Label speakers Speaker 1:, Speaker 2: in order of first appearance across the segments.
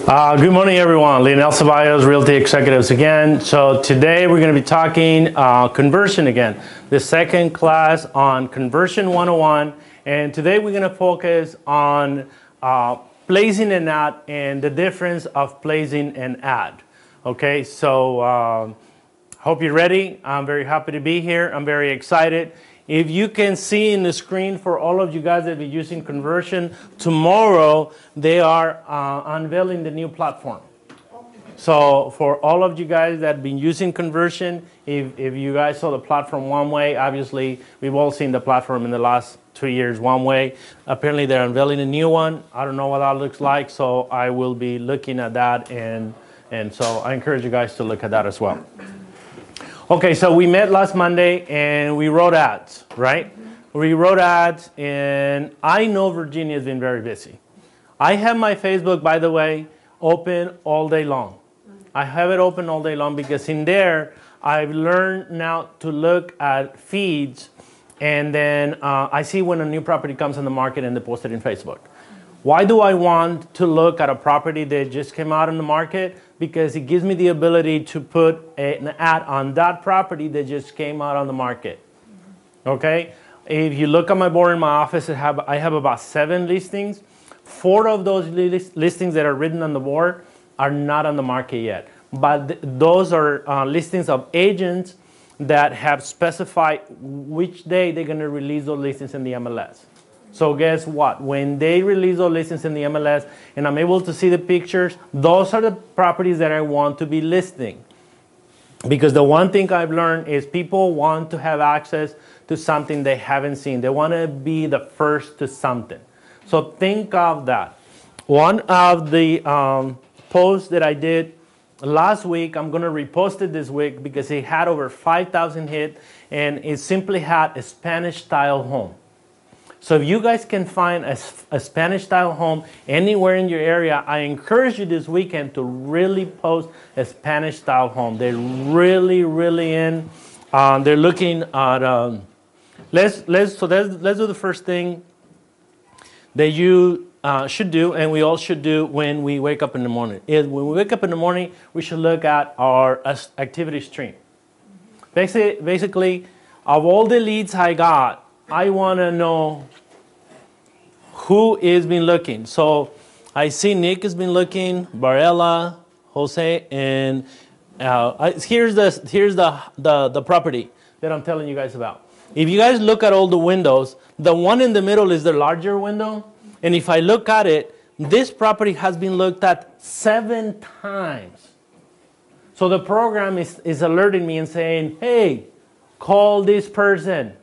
Speaker 1: Good morning, everyone. MAH00086 Realty Executives again. So today we're going to be talking conversion again, the second class on Conversion 101. And today we're going to focus on placing an ad and the difference of placing an ad. Okay, so hope you're ready. I'm very happy to be here. I'm very excited. If you can see in the screen for all of you guys that are using Conversion, tomorrow they are unveiling the new platform. So for all of you guys that have been using Conversion, if you guys saw the platform one way, obviously we've all seen the platform in the last 2 years one way. Apparently they're unveiling a new one. I don't know what that looks like, so I will be looking at that, and so I encourage you guys to look at that as well. Okay, so we met last Monday and we wrote ads, right? We wrote ads, and I know Virginia has been very busy. I have my Facebook, by the way, open all day long. I have it open all day long because in there I've learned now to look at feeds, and then I see when a new property comes on the market and they post it in Facebook. Why do I want to look at a property that just came out on the market? Because it gives me the ability to put an ad on that property that just came out on the market. Okay? If you look at my board in my office, I have about 7 listings. 4 of those listings that are written on the board are not on the market yet. But those are listings of agents that have specified which day they're going to release those listings in the MLS. So guess what? When they release those listings in the MLS and I'm able to see the pictures, those are the properties that I want to be listing. Because the one thing I've learned is people want to have access to something they haven't seen. They want to be the first to something. So think of that. One of the posts that I did last week, I'm going to repost it this week because it had over 5,000 hits, and it simply had a Spanish-style home. So if you guys can find a Spanish-style home anywhere in your area, I encourage you this weekend to really post a Spanish-style home. They're really, really in. They're looking at. Let's do the first thing that you should do, and we all should do when we wake up in the morning. When we wake up in the morning, we should look at our activity stream. Basically, of all the leads I got, I want to know who is been looking. So I see Nick has been looking, Barella, Jose, and here's the property that I'm telling you guys about. If you guys look at all the windows, the one in the middle is the larger window. And if I look at it, this property has been looked at 7 times. So the program is alerting me and saying, hey, call this person.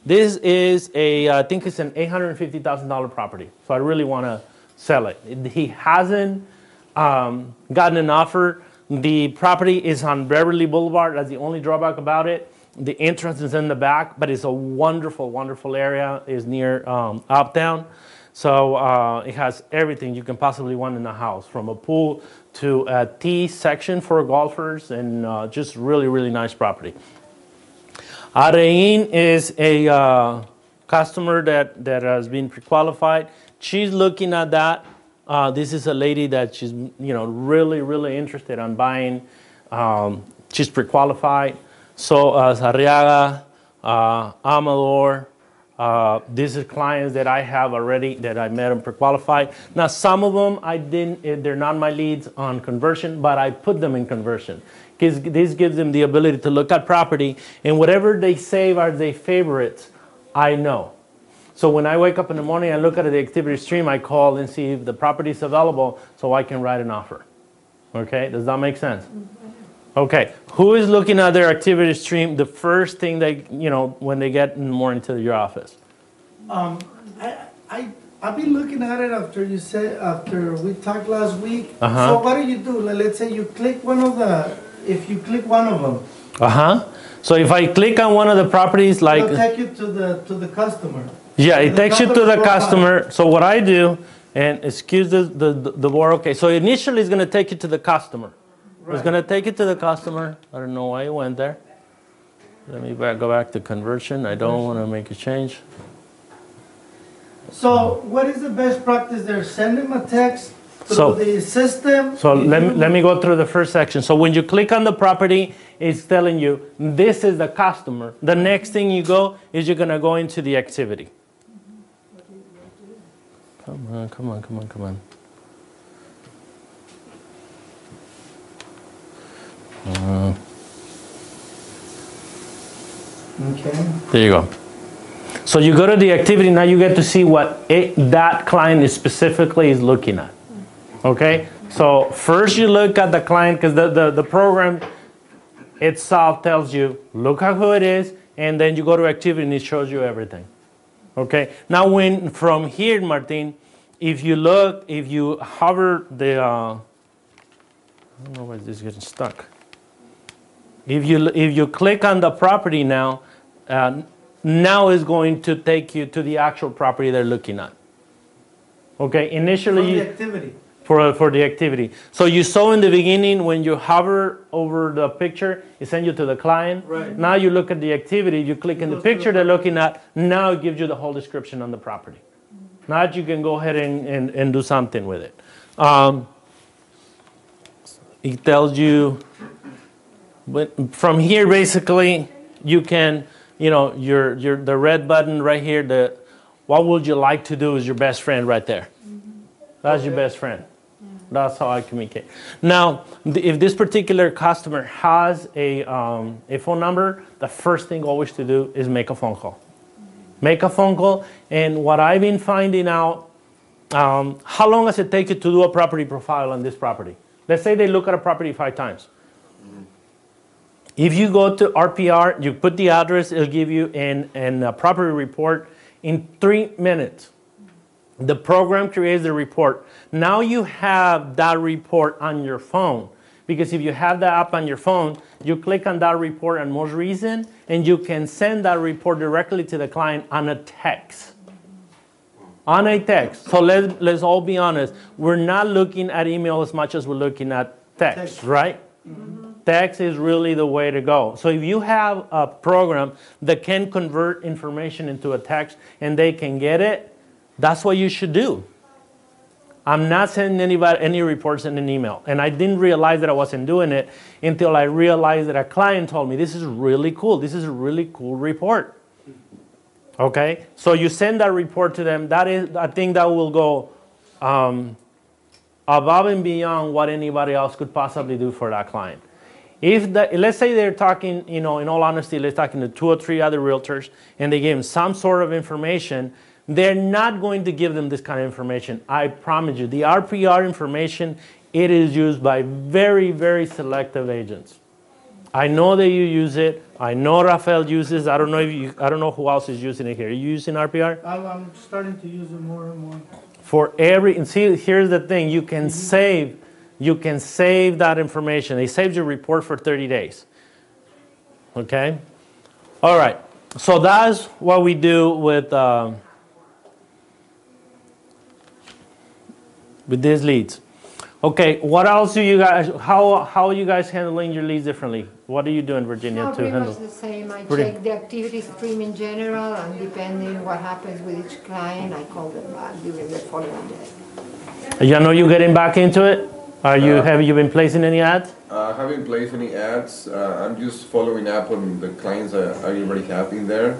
Speaker 1: This is I think it's an $850,000 property. So I really want to sell it. He hasn't gotten an offer. The property is on Beverly Boulevard. That's the only drawback about it. The entrance is in the back, but it's a wonderful, wonderful area. It's near Uptown. So it has everything you can possibly want in a house, from a pool to a T section for golfers, and just really, really nice property. Arain is a customer that has been pre-qualified. She's looking at that. This is a lady that she's really, really interested in buying. She's pre-qualified. So Sarriaga, Amador, these are clients that I have already that I met them pre-qualified. Now some of them they're not my leads on Conversion, but I put them in Conversion. This gives them the ability to look at property, and whatever they save are their favorites, I know. So when I wake up in the morning and look at the activity stream, I call and see if the property is available so I can write an offer. Okay, does that make sense? Okay, who is looking at their activity stream the first thing when they get in the morning to your office?
Speaker 2: I've been looking at it after we talked last week. So what do? Let's say you click if you click one of them.
Speaker 1: So if I click on one of the properties, like
Speaker 2: it'll take you to the customer.
Speaker 1: Yeah, it takes you to the customer. So what I do, and excuse the word, okay, so initially it's going to take you to the customer. Right. It's going to take you to the customer. I don't know why it went there. Let me go back to Conversion. I don't want to make a change.
Speaker 2: So what is the best practice there? Send them a text Through the system.
Speaker 1: So let me go through the first section. So when you click on the property, it's telling you this is the customer. The next thing you go is you're going to go into the activity. Come on, come on, come on, come on.
Speaker 2: Okay.
Speaker 1: There you go. So you go to the activity, now you get to see what that client is specifically is looking at. Okay? So first you look at the client, because the program itself tells you, look at who it is, and then you go to activity and it shows you everything. Okay? Now when from here, Martin, if you hover the, I don't know why this is getting stuck. If you click on the property now, now is going to take you to the actual property they're looking at. Okay, initially
Speaker 2: For the activity.
Speaker 1: For the activity. So you saw in the beginning when you hover over the picture, it sends you to the client.
Speaker 2: Right.
Speaker 1: Now you look at the activity, you click in the picture they're looking at, now it gives you the whole description on the property. Now you can go ahead and do something with it. It tells you, but from here basically you can, you know, the red button right here, what would you like to do is your best friend right there. That's your best friend. That's how I communicate. Now, if this particular customer has a phone number, the first thing always to do is make a phone call. Make a phone call, and what I've been finding out, how long does it take you to do a property profile on this property? Let's say they look at a property 5 times. If you go to RPR, you put the address, it'll give you a property report in 3 minutes. The program creates the report. Now you have that report on your phone. Because if you have the app on your phone, you click on that report on most recent, and you can send that report directly to the client on a text. On a text. So let's all be honest. We're not looking at email as much as we're looking at text. Right? Text is really the way to go. So if you have a program that can convert information into a text and they can get it, that's what you should do. I'm not sending anybody any reports in an email. And I didn't realize that I wasn't doing it until I realized that a client told me, this is really cool. This is a really cool report. Okay? So you send that report to them. That is, I think that will go above and beyond what anybody else could possibly do for that client. Let's say they're talking, you know, in all honesty, they're talking to 2 or 3 other realtors, and they give them some sort of information. They're not going to give them this kind of information. I promise you. The RPR information, it is used by very, very selective agents. I know that you use it. I know Rafael uses. I don't know who else is using it here. Are you using RPR?
Speaker 2: I'm starting to use it more and more.
Speaker 1: And see, here's the thing. You can save that information. It saves your report for 30 days. Okay? All right. So that's what we do with these leads. Okay, what else do you guys, how are you guys handling your leads differently? What are you doing, Virginia, to handle?
Speaker 3: Pretty much the same. I check the activity stream in general, and depending what happens with each client, I call them back during the following day.
Speaker 1: You know you're getting back into it? Have you been placing any ads?
Speaker 4: I haven't placed any ads. I'm just following up on the clients I already have in there.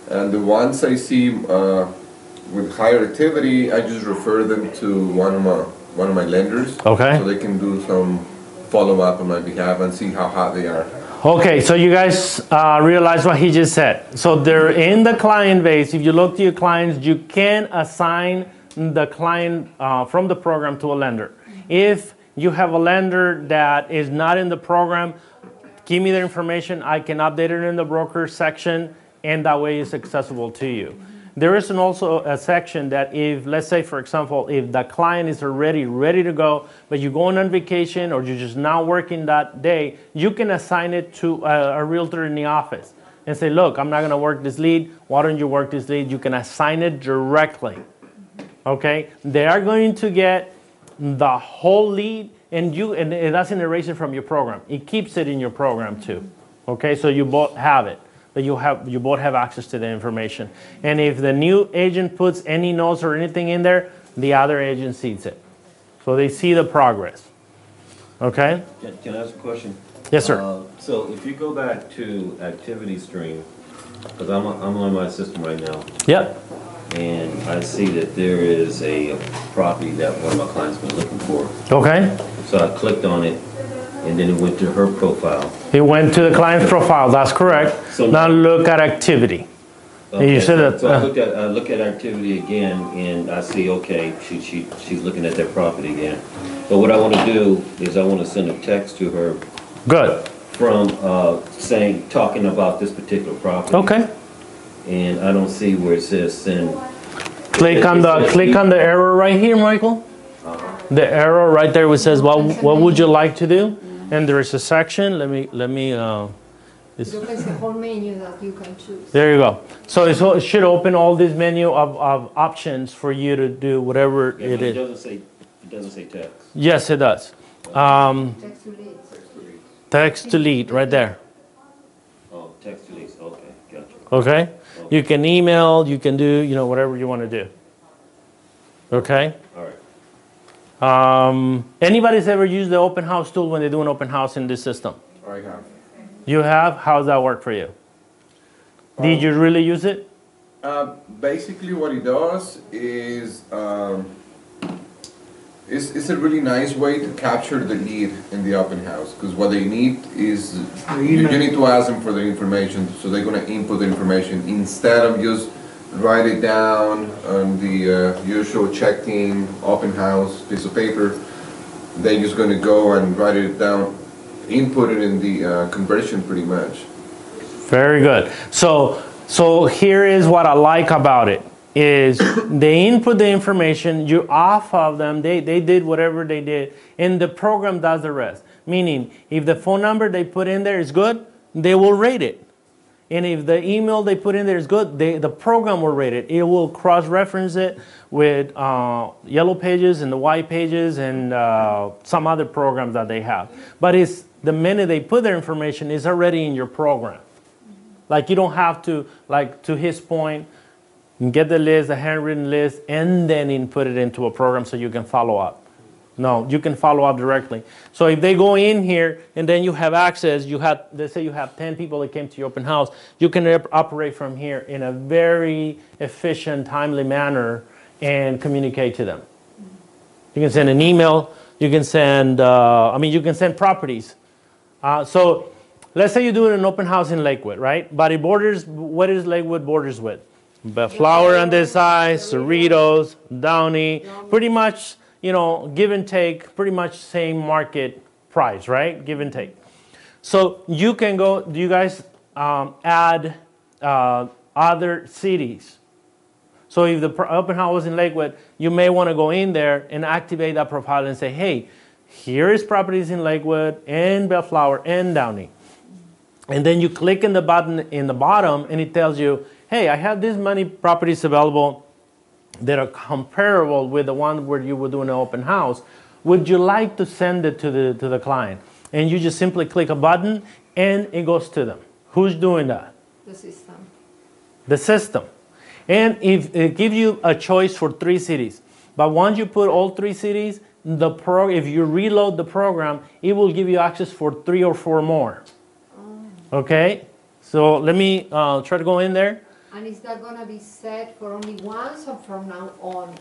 Speaker 4: And the ones I see with higher activity, I just refer them to one of my lenders.
Speaker 1: Okay.
Speaker 4: So they can do some follow-up on my behalf and see how hot they are.
Speaker 1: Okay, so you guys realize what he just said. So they're in the client base. If you look to your clients, you can assign the client from the program to a lender. If you have a lender that is not in the program, give me their information. I can update it in the broker section, and that way it's accessible to you. There is also a section that if, let's say, for example, if the client is already ready to go, but you're going on vacation or you're just not working that day, you can assign it to a realtor in the office and say, look, I'm not going to work this lead. Why don't you work this lead? You can assign it directly. Okay? They are going to get the whole lead, and it doesn't erase it from your program. It keeps it in your program too. Okay? So you both have it. But you both have access to the information. And if the new agent puts any notes or anything in there, the other agent sees it. So they see the progress. Okay?
Speaker 5: Can I ask a question?
Speaker 1: Yes, sir.
Speaker 5: So if you go back to activity stream, because I'm on my system right now,
Speaker 1: Yep.
Speaker 5: and I see that there is a property that one of my clients been looking for.
Speaker 1: Okay.
Speaker 5: So I clicked on it, and then it went to her profile.
Speaker 1: It went to the client's profile. That's correct.
Speaker 5: So
Speaker 1: now look at activity.
Speaker 5: Okay,
Speaker 1: You said that.
Speaker 5: So I look at activity again, and I see, okay, she's looking at that property again. But what I want to do is I want to send a text to her.
Speaker 1: Good.
Speaker 5: From talking about this particular property.
Speaker 1: Okay.
Speaker 5: And I don't see where it says send.
Speaker 1: Click on the arrow right here, Michael. The arrow right there which says what would you like to do? And there is a section. Let me.
Speaker 3: There's a whole menu that you can choose.
Speaker 1: There you go. So it should open all this menu of options for you to do whatever it is.
Speaker 5: It doesn't say text.
Speaker 1: Yes, it does.
Speaker 3: Text to lead.
Speaker 1: Text to lead right there.
Speaker 5: Oh, text to lead. Okay, gotcha.
Speaker 1: Okay. You can email. You can do whatever you want to do. Okay.
Speaker 5: All right.
Speaker 1: Anybody's ever used the open house tool when they do an open house in this system?
Speaker 4: I have.
Speaker 1: You have? How does that work for you? Did you really use it?
Speaker 4: Basically what it does is it's a really nice way to capture the lead in the open house, because what they need is you need to ask them for the information, so they're going to input the information instead of just write it down on the usual check-in open house piece of paper. They're just going to go and write it down, input it in the conversion pretty much.
Speaker 1: Very good. So here is what I like about it, is they input the information, you off of them, they did whatever they did, and the program does the rest. Meaning, if the phone number they put in there is good, they will rate it. And if the email they put in there is good, the program will rate it. It will cross-reference it with Yellow Pages and the White Pages and some other programs that they have. But it's the minute they put their information, it's already in your program. Like you don't have to, like to his point, get the list, the handwritten list, and then input it into a program so you can follow up. No, you can follow up directly. So if they go in here and then you have access, let's say you have 10 people that came to your open house, you can operate from here in a very efficient, timely manner and communicate to them. You can send an email, you can send, you can send properties. So let's say you're doing an open house in Lakewood, right? But it borders, what is Lakewood borders with? Bellflower on this side, Cerritos, Downey, pretty much, give and take, pretty much same market price, right? Give and take. So you can go, do you guys add other cities? So if the open house was in Lakewood, you may want to go in there and activate that profile and say, hey, here is properties in Lakewood and Bellflower and Downey. And then you click in the button in the bottom and it tells you, hey, I have this many properties available that are comparable with the one where you were doing an open house. Would you like to send it to the client? And you just simply click a button and it goes to them. Who's doing that?
Speaker 3: The system.
Speaker 1: The system. And if it gives you a choice for 3 cities, but once you put all 3 cities, if you reload the program, it will give you access for 3 or 4 more. Okay, so let me try to go in there.
Speaker 3: And is that going to be set for only once or from now on?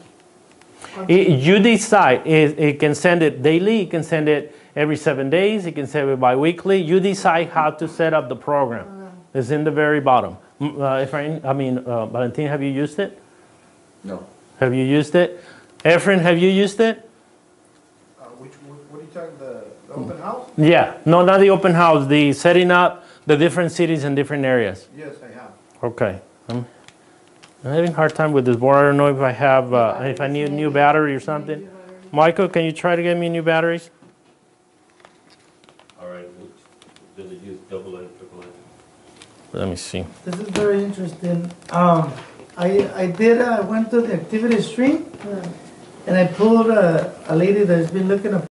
Speaker 1: You decide. It can send it daily. It can send it every 7 days. It can send it bi-weekly. You decide how to set up the program. It's in the very bottom. Valentin, have you used it?
Speaker 4: No.
Speaker 1: Have you used it? Efren, have you used it?
Speaker 2: What are you talking, the open house?
Speaker 1: Yeah, no, not the open house. The setting up the different cities and different areas.
Speaker 2: Yes, I have.
Speaker 1: Okay. I'm having a hard time with this board. I don't know if I have, if I need a new battery or something. Michael, can you try to get me new batteries?
Speaker 5: All right. Does it use AA, AAA?
Speaker 1: Let me see.
Speaker 2: This is very interesting. I went to the activity stream and I pulled a lady that's been looking at